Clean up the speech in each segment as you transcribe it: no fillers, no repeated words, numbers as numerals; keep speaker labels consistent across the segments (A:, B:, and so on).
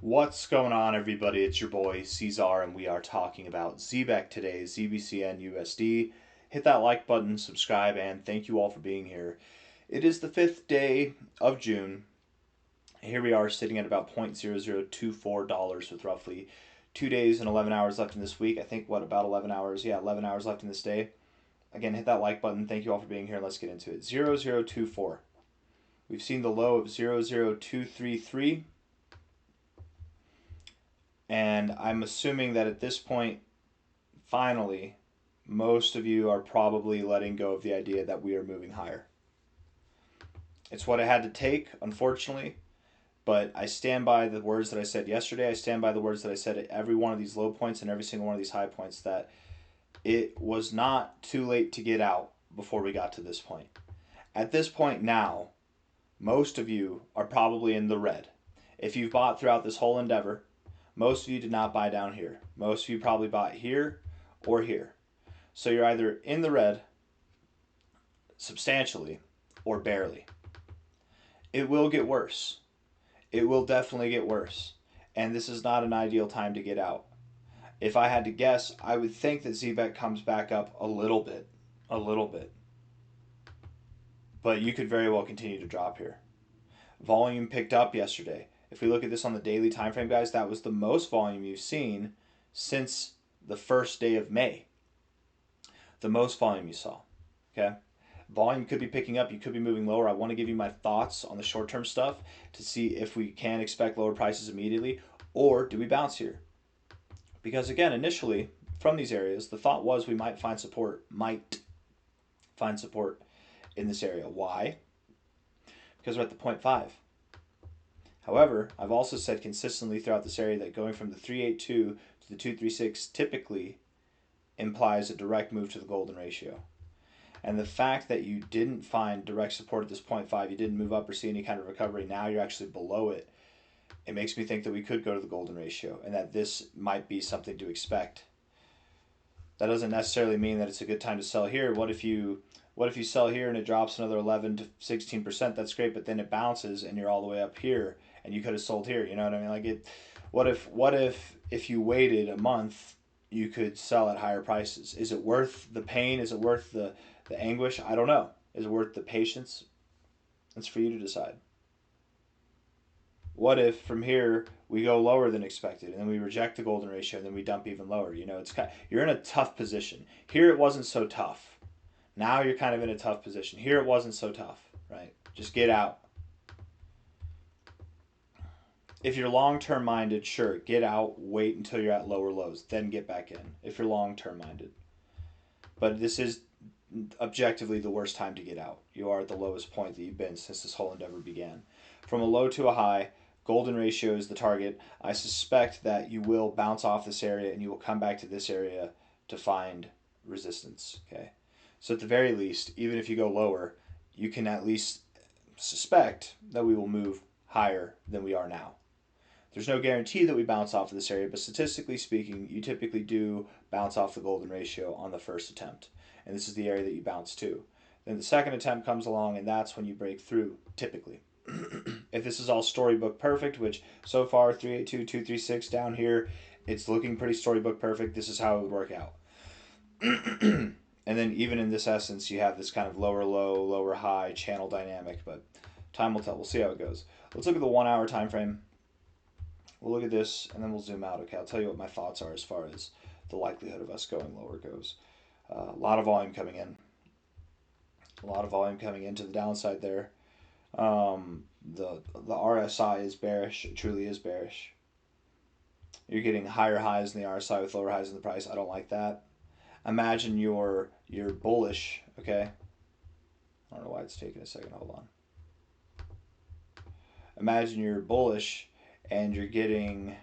A: What's going on, everybody? It's your boy C-Zar, and we are talking about Zebec today, ZBCN USD. Hit that like button, subscribe, and thank you all for being here. It is the 5th day of June. Here we are sitting at about $0.0024 with roughly 2 days and 11 hours left in this week. I think, about 11 hours? Yeah, 11 hours left in this day. Again, hit that like button. Thank you all for being here. Let's get into it. 0.0024. We've seen the low of 0.0233. And I'm assuming that at this point, finally, most of you are probably letting go of the idea that we are moving higher. It's what I had to take, unfortunately, but I stand by the words that I said yesterday. I stand by the words that I said at every one of these low points and every single one of these high points, that it was not too late to get out before we got to this point. At this point now, most of you are probably in the red. If you've bought throughout this whole endeavor, most of you did not buy down here. Most of you probably bought here or here. So you're either in the red substantially or barely. It will get worse. It will definitely get worse. And this is not an ideal time to get out. If I had to guess, I would think that Zebec comes back up a little bit. A little bit. But you could very well continue to drop here. Volume picked up yesterday. If we look at this on the daily time frame, guys, that was the most volume you've seen since the first day of May. The most volume you saw. Okay? Volume could be picking up. You could be moving lower. I want to give you my thoughts on the short-term stuff to see if we can expect lower prices immediately, or do we bounce here? Because again, initially, from these areas, the thought was we might find support. Might find support in this area. Why? Because we're at the 0.5. However, I've also said consistently throughout this area that going from the 382 to the 236 typically implies a direct move to the golden ratio. And the fact that you didn't find direct support at this 0.5, you didn't move up or see any kind of recovery, now you're actually below it, it makes me think that we could go to the golden ratio and that this might be something to expect. That doesn't necessarily mean that it's a good time to sell here. What if you sell here and it drops another 11 to 16%? That's great, but then it bounces and you're all the way up here and you could have sold here. You know what I mean? Like it. What if you waited a month, you could sell at higher prices? Is it worth the pain? Is it worth the anguish? I don't know. Is it worth the patience? It's for you to decide. What if from here we go lower than expected and then we reject the golden ratio and then we dump even lower? You know, you're in a tough position. Here it wasn't so tough. Now you're kind of in a tough position. Here it wasn't so tough, right? Just get out. If you're long-term minded, sure, get out, wait until you're at lower lows, then get back in if you're long-term minded. But this is objectively the worst time to get out. You are at the lowest point that you've been since this whole endeavor began. From a low to a high, golden ratio is the target. I suspect that you will bounce off this area and you will come back to this area to find resistance, okay? So at the very least, even if you go lower, you can at least suspect that we will move higher than we are now. There's no guarantee that we bounce off of this area, but statistically speaking, you typically do bounce off the golden ratio on the first attempt. And this is the area that you bounce to. Then the second attempt comes along, and that's when you break through, typically. If this is all storybook perfect, which so far 382, 236 down here, it's looking pretty storybook perfect, this is how it would work out. And then even in this essence, you have this kind of lower low, lower high channel dynamic, but time will tell. We'll see how it goes. Let's look at the 1 hour time frame. We'll look at this, and then we'll zoom out. Okay, I'll tell you what my thoughts are as far as the likelihood of us going lower goes. A lot of volume coming in. A lot of volume coming into the downside there. The RSI is bearish. It truly is bearish. You're getting higher highs in the RSI with lower highs in the price. I don't like that. Imagine you're bullish. Okay. I don't know why it's taking a second. Hold on. Imagine you're bullish and you're getting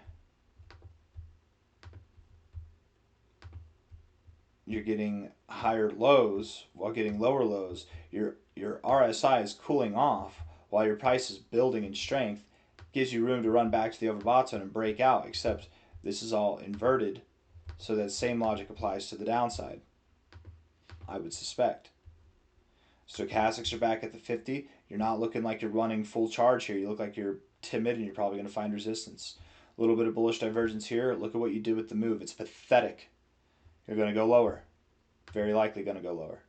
A: higher lows while getting lower lows. Your RSI is cooling off while your price is building in strength. Gives you room to run back to the overbought zone and break out, except this is all inverted, so that same logic applies to the downside, I would suspect. Stochastics are back at the 50. You're not looking like you're running full charge here. You look like you're timid and you're probably going to find resistance. A little bit of bullish divergence here. Look at what you did with the move. It's pathetic. You're going to go lower. Very likely going to go lower.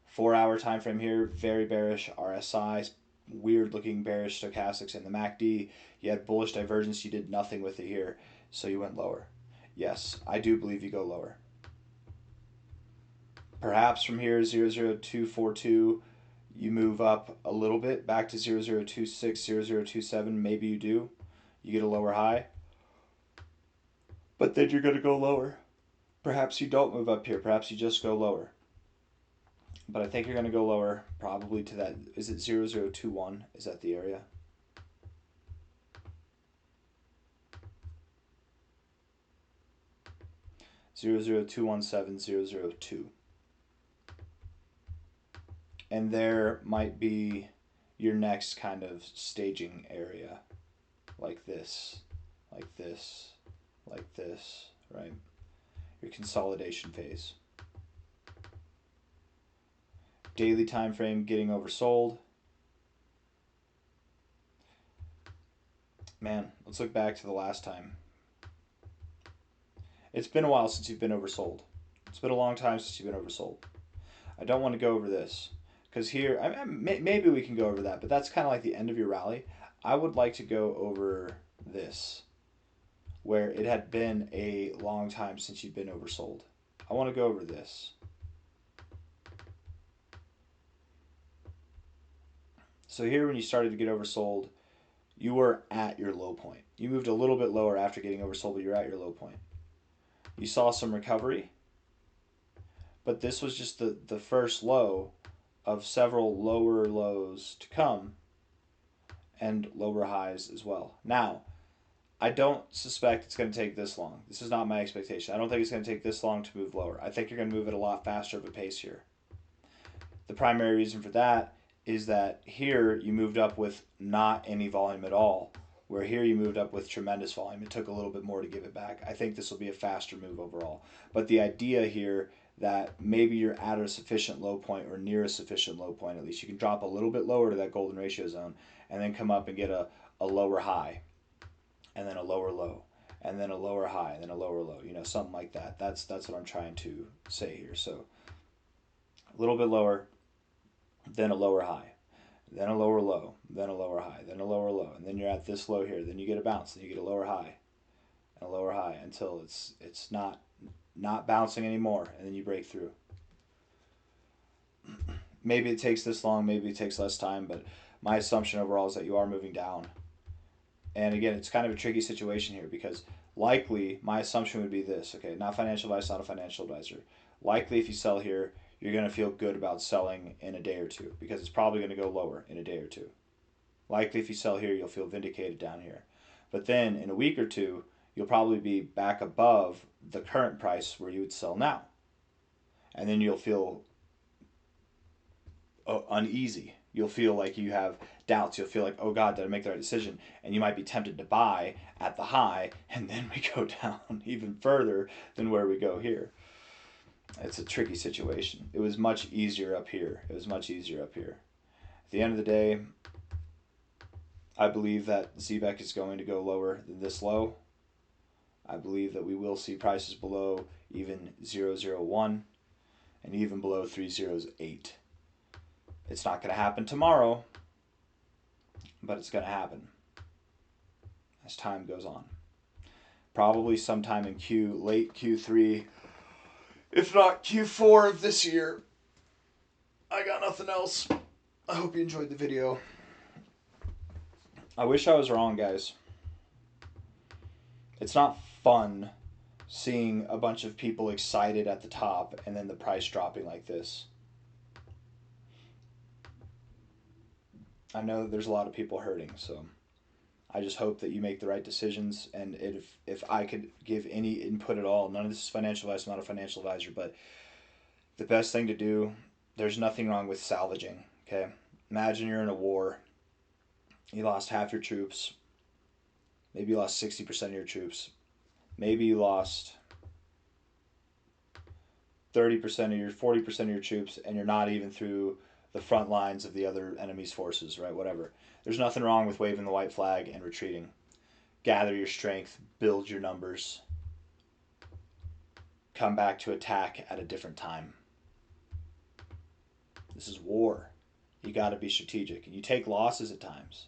A: 4 hour time frame here, very bearish. RSI, weird looking bearish stochastics in the MACD. You had bullish divergence. You did nothing with it here, so you went lower. Yes, I do believe you go lower. Perhaps from here, 00242, you move up a little bit back to 0026, 0027. Maybe you do. You get a lower high. But then you're going to go lower. Perhaps you don't move up here. Perhaps you just go lower. But I think you're going to go lower, probably to that. Is it 0021? Is that the area? Zero zero two one seven 002. And there might be your next kind of staging area, like this, like this, like this, right? Your consolidation phase. Daily time frame getting oversold. Man, let's look back to the last time. It's been a while since you've been oversold. It's been a long time since you've been oversold. I don't want to go over this because here, maybe we can go over that, but that's kind of like the end of your rally. I would like to go over this, where it had been a long time since you've been oversold. I want to go over this. So here, when you started to get oversold, you were at your low point. You moved a little bit lower after getting oversold, but you're at your low point. You saw some recovery, but this was just the first low of several lower lows to come and lower highs as well. Now, I don't suspect it's going to take this long. This is not my expectation. I don't think it's going to take this long to move lower. I think you're going to move at a lot faster of a pace here. The primary reason for that is that here you moved up with not any volume at all, where here you moved up with tremendous volume. It took a little bit more to give it back. I think this will be a faster move overall. But the idea here that maybe you're at a sufficient low point or near a sufficient low point, at least you can drop a little bit lower to that golden ratio zone and then come up and get a lower high and then a lower low and then a lower high and then a lower low, you know, something like that. That's what I'm trying to say here. So a little bit lower, then a lower high, then a lower low, then a lower high, then a lower low, and then you're at this low here. Then you get a bounce, then you get a lower high, and a lower high until it's not bouncing anymore, and then you break through. Maybe it takes this long, maybe it takes less time, but my assumption overall is that you are moving down. And again, it's kind of a tricky situation here because likely my assumption would be this, okay, not financial advice, not a financial advisor. Likely if you sell here, you're going to feel good about selling in a day or two because it's probably going to go lower in a day or two. Likely if you sell here, you'll feel vindicated down here. But then in a week or two, you'll probably be back above the current price where you would sell now. And then you'll feel uneasy. You'll feel like you have doubts. You'll feel like, oh God, did I make the right decision? And you might be tempted to buy at the high, and then we go down even further than where we go here. It's a tricky situation. It was much easier up here. It was much easier up here. At the end of the day, I believe that Zebec is going to go lower than this low. I believe that we will see prices below even 001 and even below 308. It's not going to happen tomorrow, but it's going to happen as time goes on. Probably sometime in late Q3, if not Q4 of this year. I got nothing else. I hope you enjoyed the video. I wish I was wrong, guys. It's not fun seeing a bunch of people excited at the top and then the price dropping like this. I know that there's a lot of people hurting, so I just hope that you make the right decisions. And if I could give any input at all, none of this is financial advice, I'm not a financial advisor, but the best thing to do, there's nothing wrong with salvaging, okay? Imagine you're in a war. You lost half your troops. Maybe you lost 60% of your troops. Maybe you lost 30% of your 40% of your troops, and you're not even through the front lines of the other enemy's forces, right? Whatever. There's nothing wrong with waving the white flag and retreating. gather your strength, build your numbers, come back to attack at a different time. This is war. You got to be strategic. And you take losses at times.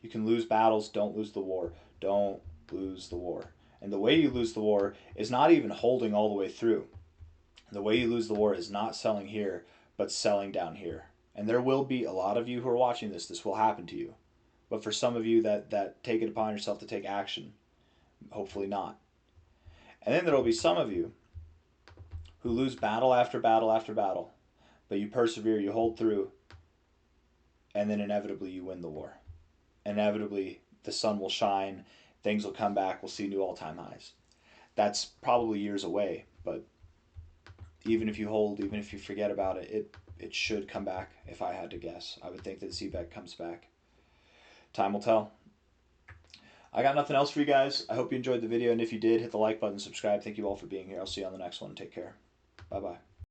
A: You can lose battles. Don't lose the war. Don't lose the war. And the way you lose the war is not even holding all the way through. The way you lose the war is not selling here, but selling down here. And there will be a lot of you who are watching this. This will happen to you. But for some of you that take it upon yourself to take action, hopefully not. And then there will be some of you who lose battle after battle after battle. But you persevere, you hold through, and then inevitably you win the war. Inevitably, the sun will shine, things will come back, we'll see new all-time highs. That's probably years away, but even if you hold, even if you forget about it, it should come back, if I had to guess. I would think that Zebec comes back. Time will tell. I got nothing else for you guys. I hope you enjoyed the video, and if you did, hit the like button, subscribe. Thank you all for being here. I'll see you on the next one. Take care. Bye-bye.